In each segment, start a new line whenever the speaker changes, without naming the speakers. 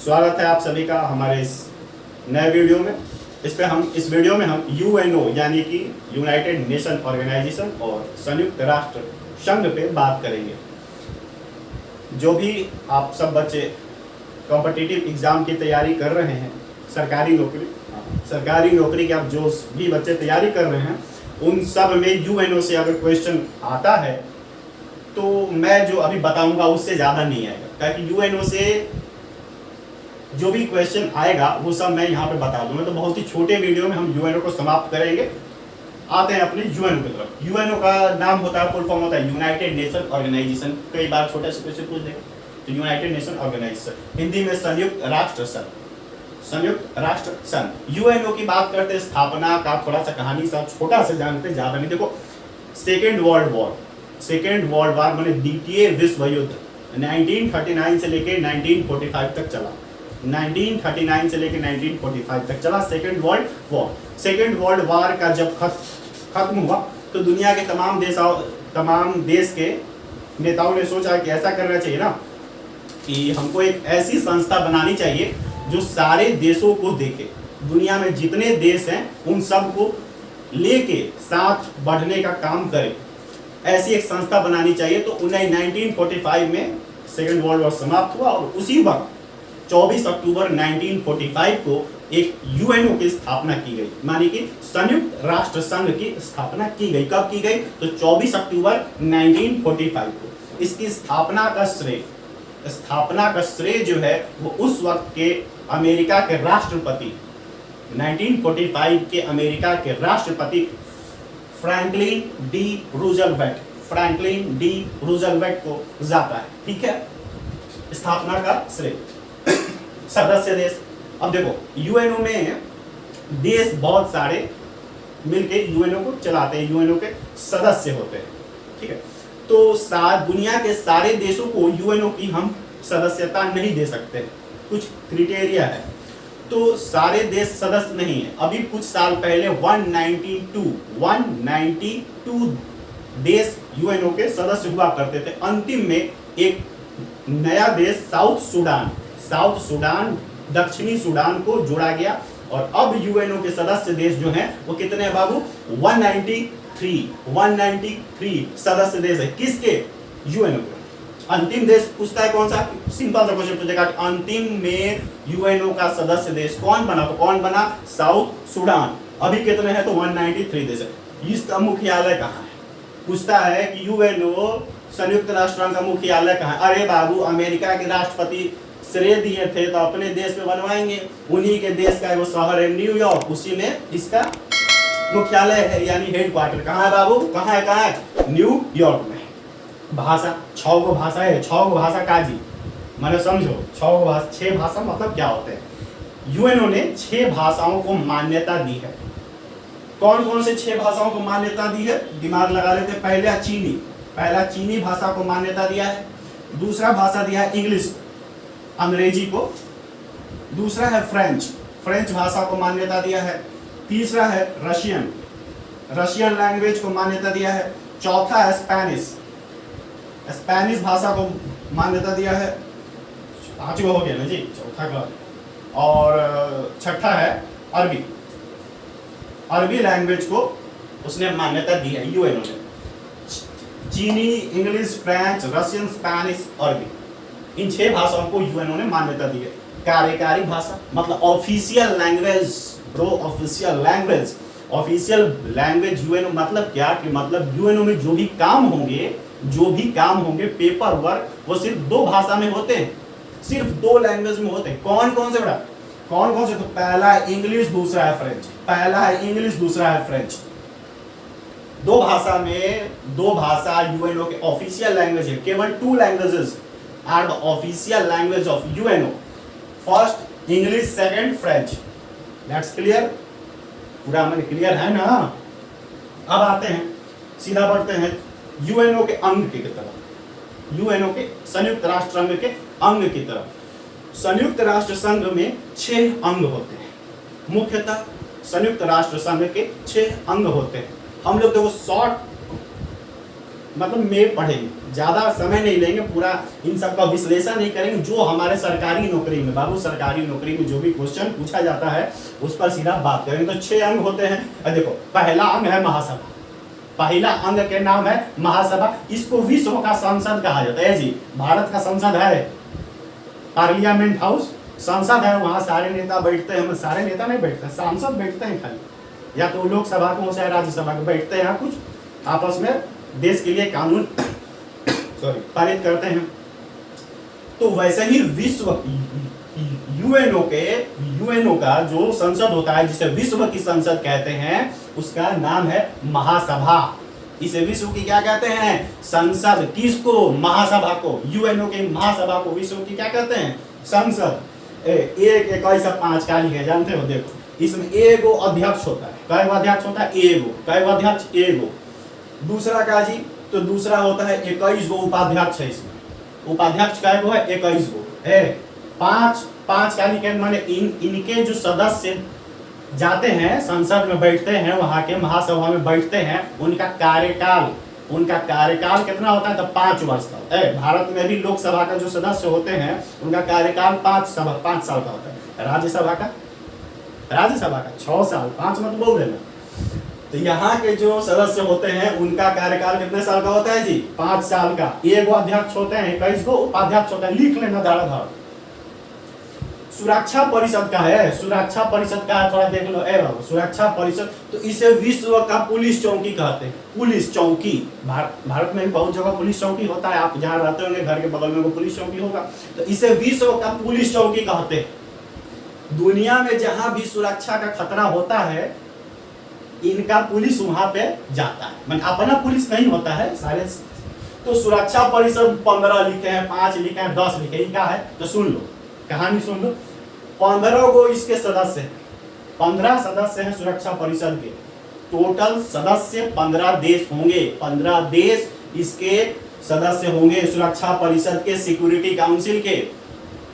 स्वागत है आप सभी का हमारे इस नए वीडियो में। इस वीडियो में हम यूएनओ यानी कि यूनाइटेड नेशन ऑर्गेनाइजेशन और संयुक्त राष्ट्र संघ पे बात करेंगे। जो भी आप सब बच्चे कॉम्पिटिटिव एग्जाम की तैयारी कर रहे हैं, सरकारी नौकरी के आप जो भी बच्चे तैयारी कर रहे हैं, उन सब में यूएनओ से अगर क्वेश्चन आता है तो मैं जो अभी बताऊंगा उससे ज़्यादा नहीं आएगा, ताकि यूएनओ से जो भी क्वेश्चन आएगा वो सब मैं यहाँ पे बता दूंगा। तो बहुत ही छोटे वीडियो में हम यूएनओ को समाप्त करेंगे। आते हैं अपने यूएनओ की तरफ। यूएनओ का नाम होता है, फुल फॉर्म होता है यूनाइटेड नेशन ऑर्गेनाइजेशन। कई बार छोटे से क्वेश्चन पूछ देगा तो यूनाइटेड नेशन ऑर्गेनाइजेशन, हिंदी में संयुक्त राष्ट्र संघ। संयुक्त राष्ट्र संघ। यूएनओ की बात करते हैं, स्थापना का थोड़ा सा कहानी सा छोटा से जानते, ज्यादा नहीं। देखो, सेकेंड वर्ल्ड वॉर माने द्वितीय विश्व युद्ध 1939 से लेके 1945 तक चला। 1939 से लेके 1945 तक चला second world war. Second world war का जब खत्म हुआ तो दुनिया के तमाम देश के नेताओं ने सोचा कि ऐसा करना चाहिए ना कि हमको एक ऐसी संस्था बनानी चाहिए जो सारे देशों को देखे। दुनिया में जितने देश हैं उन सब को लेके साथ बढ़ने का काम करे, ऐसी एक संस्था बनानी चाहिए। तो 1945 में सेकेंड वर्ल्ड वॉर समाप्त हुआ और उसी वक्त 24 अक्टूबर 1945 को एक यूएनओ की स्थापना की गई, मानी कि संयुक्त राष्ट्र संघ की स्थापना की गई। कब की गई? तो 24 अक्टूबर 1945 को। इसकी स्थापना का श्रेय जो है वो उस वक्त के अमेरिका के राष्ट्रपति, 1945 के अमेरिका के राष्ट्रपति फ्रैंकलिन डी रूजवेल्ट को जाता है। ठीक है, स्थापना का श्रेय। सदस्य देश, अब देखो यूएनओ में देश बहुत सारे मिलके यूएनओ को चलाते हैं, यूएनओ के सदस्य होते हैं। ठीक है, तो दुनिया के सारे देशों को यूएनओ की हम सदस्यता नहीं दे सकते, कुछ क्राइटेरिया है। तो सारे देश सदस्य नहीं है। अभी कुछ साल पहले 192 देश यूएनओ के सदस्य हुआ करते थे। अंतिम में एक नया देश साउथ सूडान दक्षिणी सूडान को जोड़ा गया और अब यूएनओ के सदस्य देश जो हैं वो कितने हैं बाबू? 193 सदस्य देश है। किसके? यूएनओ के। अंतिम देश पूछता है कौन सा? सिंपल सा क्वेश्चन पूछेगा कि अंतिम में यूएनओ का सदस्य देश कौन बना? तो कौन बना? South Sudan. अभी कितने हैं? तो 193 देश है। इसका मुख्यालय कहाँ है? पूछता है कि यूएनओ संयुक्त राष्ट्र का मुख्यालय कहाँ है? अरे बाबू, अमेरिका के राष्ट्रपति श्रेय दिए थे तो अपने देश में बनवाएंगे। उन्हीं के देश का वो शहर है न्यूयॉर्क, उसी में इसका मुख्यालय है, यानी हेडक्वार्टर। कहाँ है बाबू? कहाँ है? न्यूयॉर्क में। भाषा 6 गो भाषा है। 6 गो भाषा काजी माने समझो, 6 भाषा मतलब क्या होते हैं? यूएनओ ने 6 भाषाओं को मान्यता दी है। कौन कौन से 6 भाषाओं को मान्यता दी है? दिमाग लगा लेते। पहला चीनी भाषा को मान्यता दिया है। दूसरा भाषा दिया है इंग्लिश, अंग्रेजी को। दूसरा है फ्रेंच भाषा को मान्यता दिया है। तीसरा है रशियन लैंग्वेज को मान्यता दिया है। चौथा है स्पेनिश भाषा को मान्यता दिया है। 5 हो गया ना जी, चौथा क्लास। और छठा है अरबी लैंग्वेज को उसने मान्यता दी है यूएनओ ने। चीनी, इंग्लिश, फ्रेंच, रशियन, स्पेनिश, अरबी, इन 6 भाषाओं को यूएनओ ने मान्यता दी है। कार्यकारी भाषा मतलब ऑफिशियल लैंग्वेज यूएनओ मतलब क्या? कि मतलब यूएनओ में जो भी काम होंगे पेपर वर्क, वो सिर्फ 2 भाषा में होते हैं, सिर्फ 2 लैंग्वेज में होते हैं। कौन से बड़ा? कौन से? तो पहला है इंग्लिश, दूसरा है फ्रेंच। 2 भाषा यूएनओ के ऑफिशियल लैंग्वेज है। केवल 2 languages are the official language of UNO. First English, second French. That's clear? पूरा मन क्लियर है ना? अब आते हैं, सीधा बढ़ते हैं यूएनओ के अंग की तरफ। यूएनओ के संयुक्त राष्ट्र संघ के अंग की तरफ। संयुक्त राष्ट्र संघ में 6 अंग होते हैं। मुख्यतः संयुक्त राष्ट्र संघ के 6 अंग होते हैं। हम लोग देखो शॉर्ट मतलब में पढ़ेंगे, ज़्यादा समय नहीं लेंगे, पूरा इन सब का विश्लेषण नहीं करेंगे। जो हमारे सरकारी नौकरी में बाबू, सरकारी नौकरी में जो भी क्वेश्चन पूछा जाता है उस पर सीधा बात करेंगे। तो 6 अंग होते हैं। देखो, पहला अंग है महासभा। पहला अंग के नाम है महासभा। इसको विश्व का संसद कहा जाता है जी। भारत का संसद है पार्लियामेंट हाउस, संसद है, वहाँ सारे नेता बैठते हैं। सारे नेता नहीं बैठते, सांसद बैठते हैं खाली, या तो लोकसभा को चाहे राज्यसभा को बैठते हैं, कुछ आपस में देश के लिए कानून पारित करते हैं। तो वैसे ही विश्व यूएनओ का जो संसद होता है, जिसे विश्व की संसद कहते हैं, उसका नाम है महासभा। इसे विश्व की क्या कहते हैं? संसद। किसको? महासभा को। यूएनओ के महासभा को विश्व की क्या कहते हैं? संसद। 1-21-5 का लिखे, जानते हो? देखो, इसमें एगो अध्यक्ष होता है। कई अध्यक्ष होता है? एगो। कई अध्यक्ष? एगो। दूसरा का जी, तो दूसरा होता है 21 गो उपाध्यक्ष है। इसमें उपाध्यक्ष का है 21 गो है। 5 का लिखे, माने इनके जो सदस्य जाते हैं संसद में, बैठते हैं, वहां के महासभा में बैठते हैं, उनका कार्यकाल कितना होता है? तो 5 वर्ष का। भारत में भी लोकसभा का जो सदस्य होते हैं उनका कार्यकाल 5 साल का होता है। राज्यसभा का 6 साल, 5 मत बोल देना। तो यहाँ के जो सदस्य होते हैं उनका कार्यकाल कितने साल का होता है जी? 5 साल का। एगो अध्यक्ष होते हैं, 21 गो उपाध्यक्ष होते हैं। लिख लेना धड़ाधड़। सुरक्षा परिषद का है, सुरक्षा परिषद का है, थोड़ा देख लो। बाबू, सुरक्षा परिषद, तो इसे विश्व का पुलिस चौकी कहते हैं। पुलिस चौकी, भारत में भी बहुत जगह पुलिस चौकी होता है। आप जहाँ रहते होंगे घर के बगल में वो पुलिस चौकी होगा, तो इसे विश्व का पुलिस चौकी कहते हैं। दुनिया में जहां भी सुरक्षा का खतरा होता है, इनका पुलिस वहां पे जाता है। मतलब अपना पुलिस नहीं होता है सारे। तो सुरक्षा परिषद 15 लिखे हैं, 5 लिखे हैं, 10 लिखे हैं। क्या है? तो सुन लो, कहानी सुन लो। 15 को इसके सदस्य हैं, 15 सदस्य हैं सुरक्षा परिषद के। टोटल सदस्य 15 देश होंगे। 15 देश इसके सदस्य होंगे सुरक्षा परिषद के, सिक्योरिटी काउंसिल के।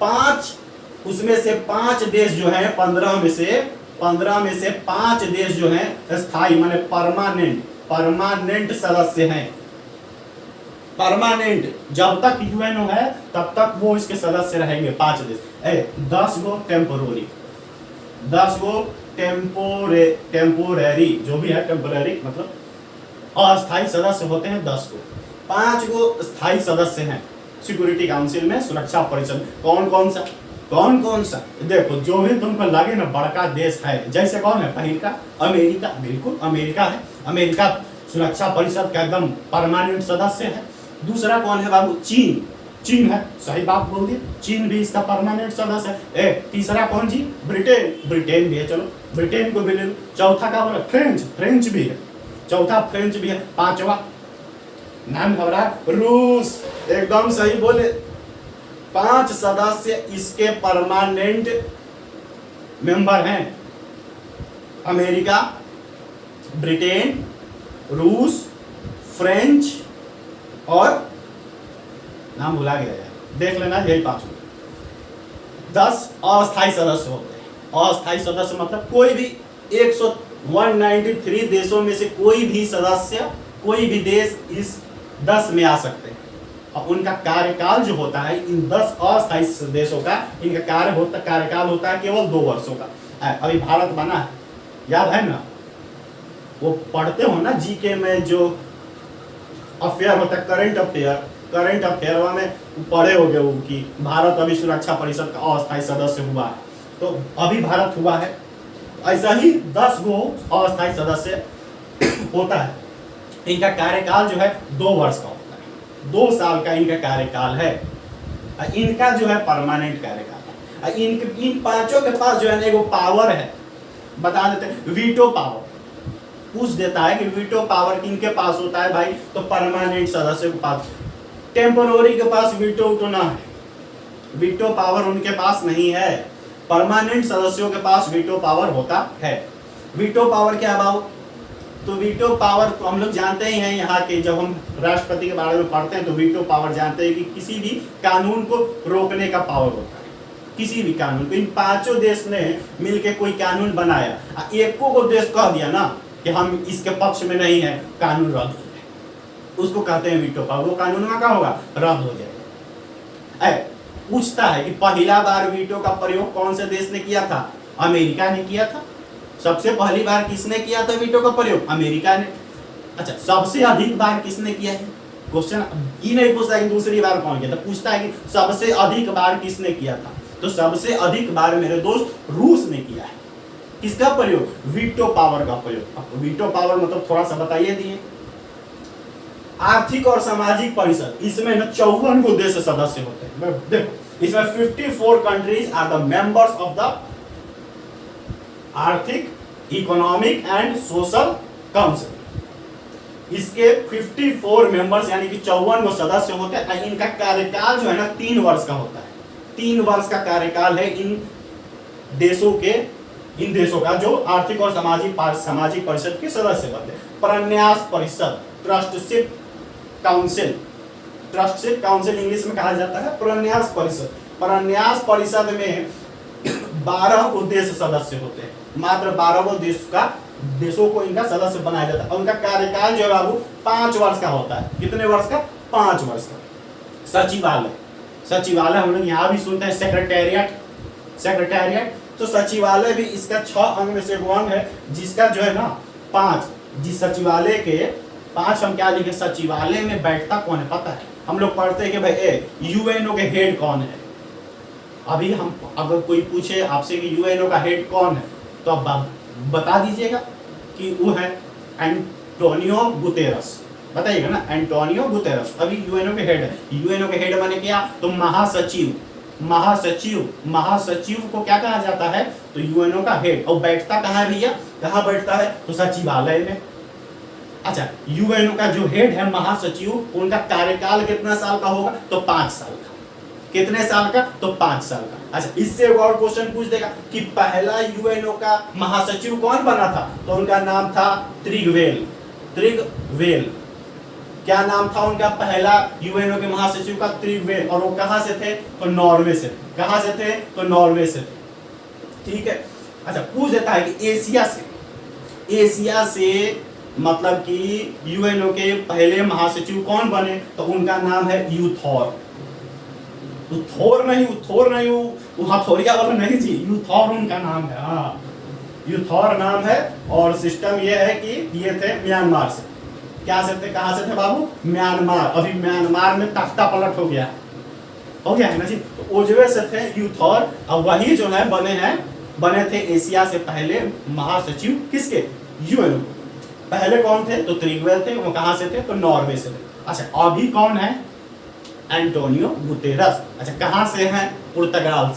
5 उसमें से 5 देश जो हैं, 15 में से 5 देश जो हैं स्थायी, माने परमानेंट सदस्य हैं। परमानेंट, जब तक यूएनओ है तब तक वो इसके सदस्य रहेंगे 5 देश। 10 गो टेम्पोररी, 10 गो टेम्पोररी, जो भी है टेम्पोररी मतलब अस्थायी सदस्य होते हैं 10 गो। 5 गो स्थायी सदस्य हैं सिक्योरिटी काउंसिल में, सुरक्षा परिषद। कौन कौन सा? देखो, जो भी तुमको लगे ना बड़का देश है, जैसे कौन है? पहले का अमेरिका, बिल्कुल अमेरिका है। अमेरिका सुरक्षा परिषद का एकदम परमानेंट सदस्य है। दूसरा कौन है बाबू? चीन है, सही बात बोल दी, चीन भी इसका परमानेंट सदस्य है। तीसरा कौन जी? ब्रिटेन भी है, चलो ब्रिटेन को भी ले लो। चौथा का बोला? फ्रेंच भी है, चौथा फ्रेंच भी है। 5वां नाम घबरा, रूस, एकदम सही बोले। 5 सदस्य इसके परमानेंट मेंबर हैं। अमेरिका, ब्रिटेन, रूस, फ्रेंच और नाम भुला गया यार, देख लेना, यही 5। 10 अस्थायी सदस्य होते हैं। अस्थायी सदस्य मतलब कोई भी 193 देशों में से कोई भी सदस्य, कोई भी देश इस 10 में आ सकते हैं। और उनका कार्यकाल जो होता है, इन 10 अस्थायी देशों का, इनका कार्यकाल होता है केवल 2 वर्षों का। अभी भारत बना है, याद है ना? वो पढ़ते हो ना जीके में, जो अफेयर होता है, करंट अफेयर में पढ़े होगे वो कि भारत अभी सुरक्षा परिषद का अस्थायी सदस्य हुआ है। तो अभी भारत हुआ है। ऐसा ही 10 गो अस्थायी सदस्य होता है। इनका कार्यकाल जो है 2 वर्ष का होता है, 2 साल का इनका कार्यकाल है। इनका जो है परमानेंट कार्यकाल है। इन 5 के पास जो है ना एगो पावर है, बता देते हैं, वीटो पावर। पूछ देता है कि वीटो पावर किनके पास होता है भाई? तो परमानेंट सदस्य के पास। टेम्पोररी के पास वीटो ना है, वीटो पावर उनके पास नहीं है। परमानेंट सदस्यों के पास वीटो पावर होता है। वीटो पावर क्या बाबू? तो वीटो पावर तो हम लोग जानते ही हैं, यहाँ के जब हम राष्ट्रपति के बारे में पढ़ते हैं तो वीटो पावर जानते हैं कि किसी भी कानून को रोकने का पावर होता है, किसी भी कानून को। इन 5 देश ने मिलकर कोई कानून बनाया, एको को देश कह दिया ना कि हम इसके पक्ष में नहीं है, कानून रद्द हो जाए। उसको कहते हैं वीटो पावर। वो कानून में क्या होगा, रद्द हो जाएगा। पूछता है कि पहला बार वीटो का प्रयोग कौन से देश ने किया था? अमेरिका ने किया था। सबसे पहली बार किसने किया था वीटो का प्रयोग? अमेरिका ने। अच्छा, सबसे अधिक बार किसने किया है? क्वेश्चन ये नहीं पूछता कि दूसरी बार कौन किया था, पूछता है कि सबसे अधिक बार किसने किया था। तो सबसे अधिक बार मेरे दोस्त रूस ने किया है। किसका प्रयोग? वीटो पावर का प्रयोग। अब वीटो पावर मतलब थोड़ा सा बताइए दिए। आर्थिक और सामाजिक परिषद, इसमें ना 54 देश सदस्य होते हैं। देखो इसमें 54 countries are the members of the आर्थिक, इकोनॉमिक एंड सोशल काउंसिल। इसके 54 मेंबर्स यानी कि 54 सदस्य होते हैं। इनका कार्यकाल जो है ना 3 वर्ष का होता है। 3 वर्ष का कार्यकाल है इन देशों का जो आर्थिक और सामाजिक परिषद के सदस्य बनते हैं। प्रन्यास परिषद, ट्रस्टशिप काउंसिल, ट्रस्टशिप काउंसिल इंग्लिश में कहा जाता है प्रन्यास परिषद। प्रन्यास परिषद में 12 देश सदस्य होते हैं। मात्र 12 देशों को इनका सदस्य बनाया जाता है। और उनका कार्यकाल जो है बाबू 5 वर्ष का होता है। कितने वर्ष का? 5 वर्ष का। सचिवालय हम लोग यहाँ भी सुनते हैं सेक्रेटेरिएट। तो सचिवालय भी इसका 6 अंग में से एक अंग है, जिसका जो है ना 5, जिस सचिवालय के 5 हम क्या लिखे? सचिवालय में बैठता कौन है पता है? हम लोग पढ़ते हैं कि भाई यूएनओ के हेड कौन है। अभी हम अगर कोई पूछे आपसे कि यूएनओ का हेड कौन है, तो आप बता दीजिएगा कि वो है एंटोनियो गुतेरस। बताइएगा ना, एंटोनियो गुतेरस अभी यूएनओ के हेड है। यूएनओ के हेड माने क्या? तो महासचिव को क्या कहा जाता है? तो यूएनओ का हेड। और बैठता कहाँ है भैया? कहाँ बैठता है? तो सचिवालय में। अच्छा, यूएनओ का जो हेड है महासचिव, उनका कार्यकाल कितना साल का होगा? तो 5 साल का। कितने साल का? तो 5 साल का। अच्छा, इससे एक और क्वेश्चन पूछ देगा कि पहला यूएनओ का महासचिव कौन बना था? तो उनका नाम था त्रिगवेल। क्या नाम था उनका पहला यूएनओ के महासचिव का? त्रिगवेल। और वो कहां से थे? तो नॉर्वे से। कहां से थे? तो नॉर्वे से। ठीक है। अच्छा, पूछ देता है कि एशिया से मतलब कि यूएनओ के पहले महासचिव कौन बने? तो उनका नाम है यूथोर नहीं, वो हथौड़िया वाला नहीं जी, यूथोर उनका नाम है। हाँ, यूथोर नाम है। और सिस्टम ये है कि ये थे म्यांमार से। क्या से थे? कहाँ से थे बाबू? म्यांमार। अभी म्यांमार में तख्ता पलट हो गया है ना जी। तो ओजवे से थे यूथोर। और वही जो है बने थे एशिया से पहले महासचिव। किसके? यूएनओ। पहले कौन थे? तो त्रिगवेल थे। वो कहाँ से थे? तो नॉर्वे से थे। अच्छा, अभी कौन है? Antonio Guterres. अच्छा, कहाँ से हैं? पुर्तगाल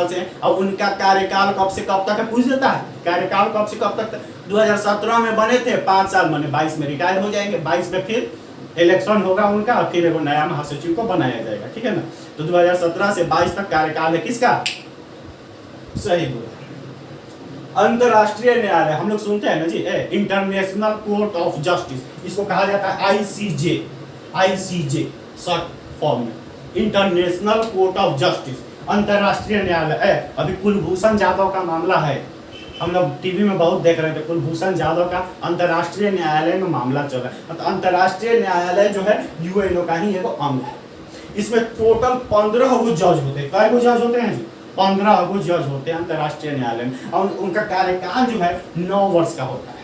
से। और उनका कार्यकाल कब से कब तक है? पूछ देता है कार्यकाल कब से कब तक? 2017 में बने थे, 5 साल बने, 22 में रिटायर हो जाएंगे। 22 में फिर इलेक्शन होगा उनका, और फिर वो नया महासचिव को बनाया जाएगा। ठीक है ना। तो 2017 से 22 तक कार्यकाल है किसका? सही बोला। अंतरराष्ट्रीय न्यायालय हम लोग सुनते हैं ना जी, इंटरनेशनल कोर्ट ऑफ जस्टिस, इसको कहा जाता है आईसीजे शॉर्ट फॉर्म में। इंटरनेशनल कोर्ट ऑफ जस्टिस, अंतरराष्ट्रीय न्यायालय। अभी कुलभूषण जाधव का मामला है, हम लोग टीवी में बहुत देख रहे थे। कुलभूषण जाधव का अंतरराष्ट्रीय न्यायालय में मामला चल रहा है। तो अंतरराष्ट्रीय न्यायालय जो है यूएनओ का ही एक अंग है। इसमें टोटल 15 जज होते हैं। कै गो जज होते हैं जी? 15 जज होते हैं अंतरराष्ट्रीय न्यायालय में। और उनका कार्यकाल जो है 9 वर्ष का होता है।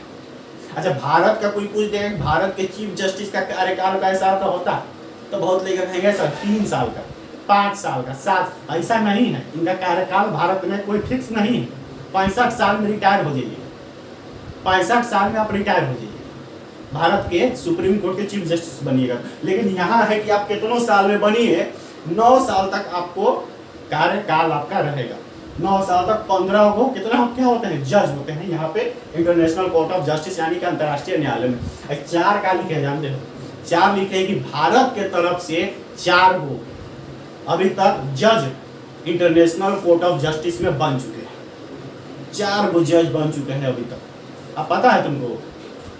अच्छा, भारत का कोई पूछ देगा भारत के चीफ जस्टिस का कार्यकाल कैसा का होता है? तो बहुत लोग कहेंगे सर 3 साल का, 5 साल का, 7। ऐसा नहीं है। इनका कार्यकाल भारत में कोई फिक्स नहीं है। 65 साल में रिटायर हो जाइए, 65 साल में आप रिटायर हो जाइए, भारत के सुप्रीम कोर्ट के चीफ जस्टिस बनिएगा। लेकिन यहाँ है कि आप कितनों साल में बनिए, 9 साल तक आपको कार्यकाल आपका रहेगा। 9 साल तक 15 को कितना क्या होते हैं? जज होते हैं यहाँ पे इंटरनेशनल कोर्ट ऑफ जस्टिस यानी कि अंतरराष्ट्रीय न्यायालय में। 4 का लिखे जानते हो? 4 लिखे कि भारत के तरफ से 4 गो अभी तक जज इंटरनेशनल कोर्ट ऑफ जस्टिस में बन चुके हैं। 4 गो जज बन चुके हैं अभी तक। अब पता है तुमको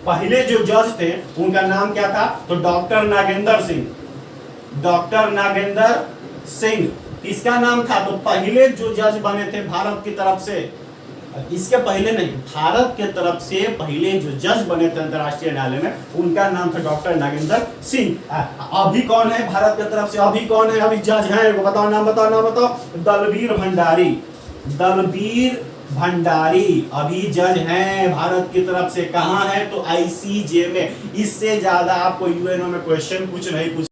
पहले जो जज थे उनका नाम क्या था? तो डॉक्टर नागेंद्र सिंह। किसका नाम था? तो पहले जो जज बने थे भारत की तरफ से इसके पहले नहीं, भारत के तरफ से पहले जो जज बने थे अंतर्राष्ट्रीय न्यायालय में, उनका नाम था डॉक्टर नागेंद्र सिंह। अभी कौन है भारत की तरफ से, अभी कौन है, अभी जज है, बताओ नाम बताओ, नाम बताओ। दलबीर भंडारी, दलबीर भंडारी अभी जज हैं भारत की तरफ से। कहां है, तो आईसीजे में। इससे ज्यादा आपको यूएनओ में क्वेश्चन कुछ नहीं पूछ